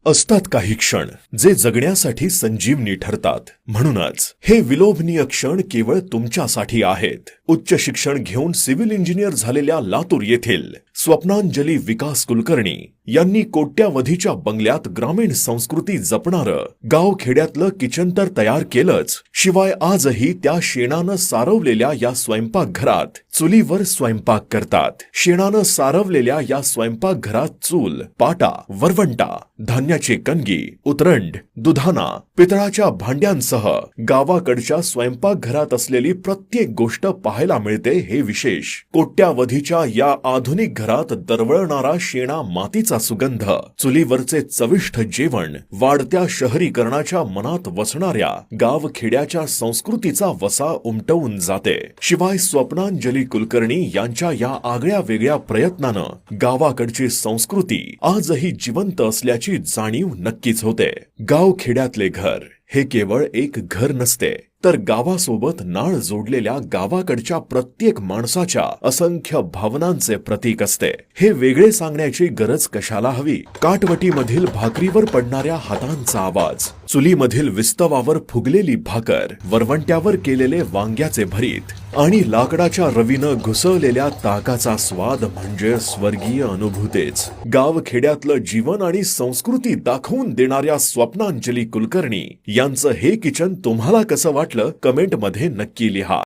असतात काही क्षण जे जगण्यासाठी संजीवनी ठरतात. म्हणूनच हे विलोभनीय क्षण केवळ तुमच्यासाठी आहेत. उच्च शिक्षण घेऊन सिव्हिल इंजिनियर झालेल्या लातूर येथील स्वप्नांजली विकास कुलकर्णी यांनी कोट्यावधीच्या बंगल्यात ग्रामीण संस्कृती जपणारं गावखेड्यातलं किचन तर तयार केलंच, शिवाय आजही त्या शेणानं सारवलेल्या या स्वयंपाकघरात चुलीवर स्वयंपाक करतात. शेणानं सारवलेल्या या स्वयंपाकघरात चूल, पाटा, वरवंटा, धान्याची कणगी, उतरंड, दुधाना, पितळाच्या भांड्यांसह गावाकडच्या स्वयंपाकघरात असलेली प्रत्येक गोष्ट पाहायला मिळते. हे विशेष. कोट्यावधीच्या या आधुनिक घरात दरवळणारा शेणा मातीचा सुगंध, चुलीवरचे चविष्ट जेवण, वाढत्या शहरीकरणाच्या मनात वसणाऱ्या गावखेड्याच्या संस्कृतीचा वसा उमटवून जाते. शिवाय स्वप्नांजली कुलकर्णी यांच्या या आगळ्या वेगळ्या प्रयत्नानं गावाकडची संस्कृती आजही जिवंत असल्याची जाणीव नक्कीच होते. गावखेड्यातले घर हे केवळ एक घर नसते, तर गावासोबत नाळ जोडलेल्या गावाकडच्या प्रत्येक माणसाच्या असंख्य भावनांचे प्रतीक असते. हे वेगळे सांगण्याची गरज कशाला हवी? काटवटीमधील भाकरीवर पडणाऱ्या हातांचा आवाज, चुलीमधील विस्तवावर फुगलेली भाकर, वरवंट्यावर केलेले वांग्याचे भरीत आणि लाकडाच्या रवीनं घुसवलेल्या ताकाचा स्वाद म्हणजे स्वर्गीय अनुभूतीच. गावखेड्यातलं जीवन आणि संस्कृती दाखवून देणाऱ्या स्वप्नांजली कुलकर्णी यांचं हे किचन तुम्हाला कसं वाटलं? कमेंटमध्ये नक्की लिहा.